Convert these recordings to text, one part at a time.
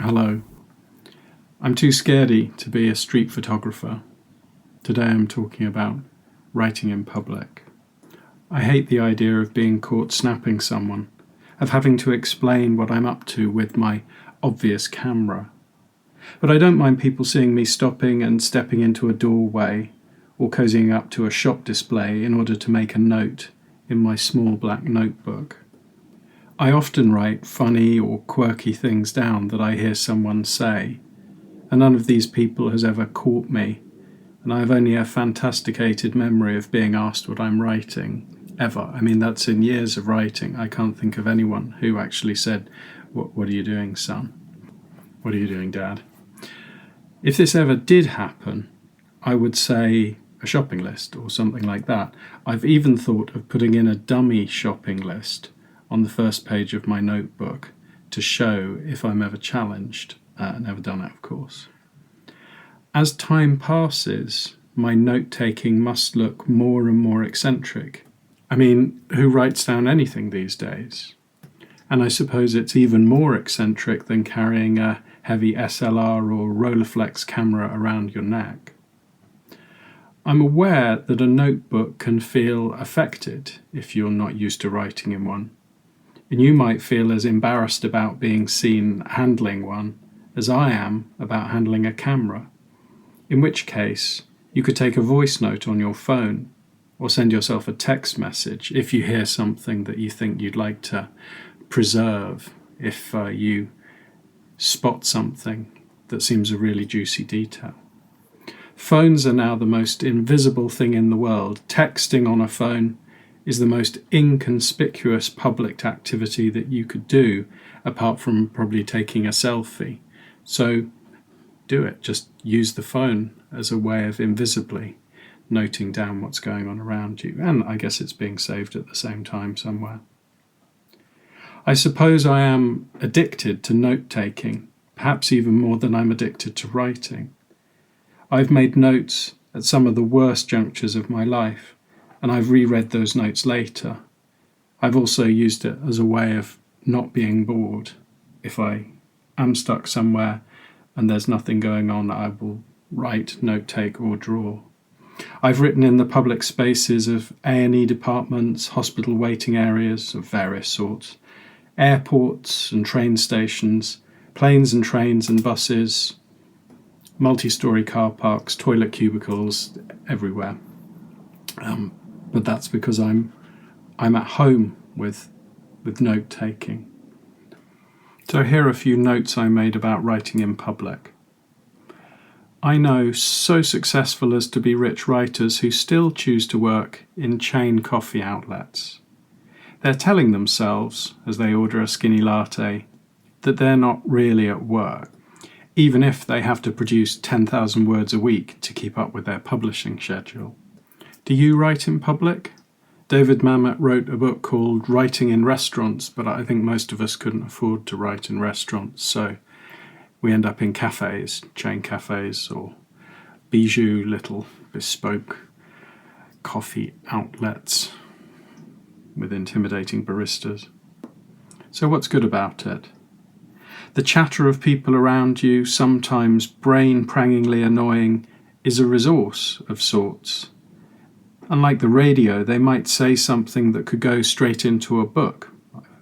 Hello. I'm too scaredy to be a street photographer. Today I'm talking about writing in public. I hate the idea of being caught snapping someone, of having to explain what I'm up to with my obvious camera. But I don't mind people seeing me stopping and stepping into a doorway or cozying up to a shop display in order to make a note in my small black notebook. I often write funny or quirky things down that I hear someone say, and none of these people has ever caught me, and I have only a fantasticated memory of being asked what I'm writing, ever. I mean, that's in years of writing. I can't think of anyone who actually said, What are you doing, son? What are you doing, Dad? If this ever did happen, I would say a shopping list or something like that. I've even thought of putting in a dummy shopping list on the first page of my notebook to show if I'm ever challenged. Never done it, of course. As time passes, my note-taking must look more and more eccentric. I mean, who writes down anything these days? And I suppose it's even more eccentric than carrying a heavy SLR or Rolleiflex camera around your neck. I'm aware that a notebook can feel affected if you're not used to writing in one. And you might feel as embarrassed about being seen handling one as I am about handling a camera, in which case you could take a voice note on your phone or send yourself a text message if you hear something that you think you'd like to preserve, if you spot something that seems a really juicy detail. Phones are now the most invisible thing in the world. Texting on a phone is the most inconspicuous public activity that you could do, apart from probably taking a selfie. So do it. Just use the phone as a way of invisibly noting down what's going on around you. And I guess it's being saved at the same time somewhere. I suppose I am addicted to note-taking, perhaps even more than I'm addicted to writing. I've made notes at some of the worst junctures of my life, and I've reread those notes later. I've also used it as a way of not being bored. If I am stuck somewhere and there's nothing going on, I will write, note take, or draw. I've written in the public spaces of A&E departments, hospital waiting areas of various sorts, airports and train stations, planes and trains and buses, multi-storey car parks, toilet cubicles, everywhere. But that's because I'm at home with note-taking. So here are a few notes I made about writing in public. I know so successful as to be rich writers who still choose to work in chain coffee outlets. They're telling themselves, as they order a skinny latte, that they're not really at work, even if they have to produce 10,000 words a week to keep up with their publishing schedule. Do you write in public? David Mamet wrote a book called Writing in Restaurants, but I think most of us couldn't afford to write in restaurants, so we end up in cafes, chain cafes, or bijou little bespoke coffee outlets with intimidating baristas. So what's good about it? The chatter of people around you, sometimes brain-prangingly annoying, is a resource of sorts. Unlike the radio, they might say something that could go straight into a book.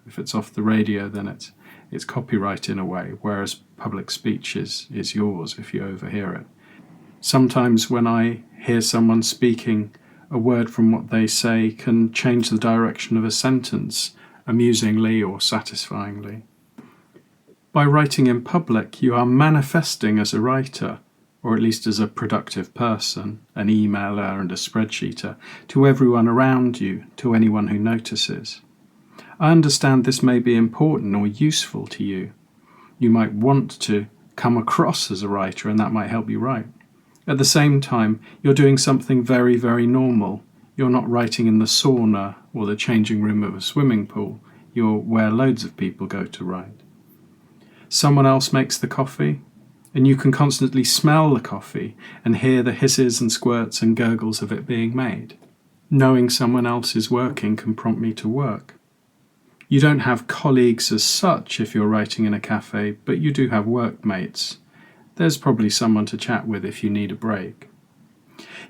If it's off the radio, then it's copyright in a way, whereas public speech is yours if you overhear it. Sometimes when I hear someone speaking, a word from what they say can change the direction of a sentence, amusingly or satisfyingly. By writing in public, you are manifesting as a writer, or at least as a productive person, an emailer and a spreadsheeter, to everyone around you, to anyone who notices. I understand this may be important or useful to you. You might want to come across as a writer, and that might help you write. At the same time, you're doing something very, very normal. You're not writing in the sauna or the changing room of a swimming pool. You're where loads of people go to write. Someone else makes the coffee, and you can constantly smell the coffee and hear the hisses and squirts and gurgles of it being made. Knowing someone else is working can prompt me to work. You don't have colleagues as such if you're writing in a cafe, but you do have workmates. There's probably someone to chat with if you need a break.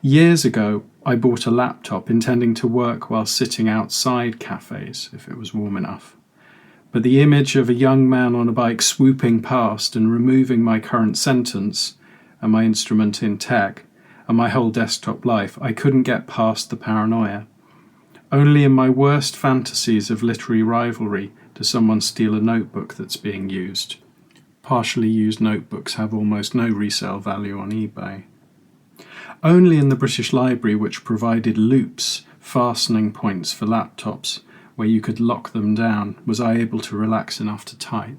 Years ago, I bought a laptop intending to work while sitting outside cafes, if it was warm enough. But the image of a young man on a bike swooping past and removing my current sentence, and my instrument in tech, and my whole desktop life, I couldn't get past the paranoia. Only in my worst fantasies of literary rivalry does someone steal a notebook that's being used. Partially used notebooks have almost no resale value on eBay. Only in the British Library, which provided loops, fastening points for laptops, where you could lock them down, was I able to relax enough to type.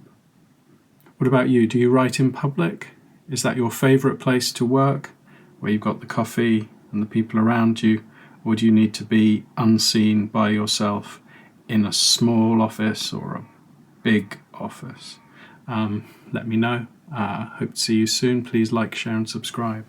What about you? Do you write in public? Is that your favourite place to work, where you've got the coffee and the people around you? Or do you need to be unseen by yourself in a small office or a big office? Let me know. Hope to see you soon. Please like, share and subscribe.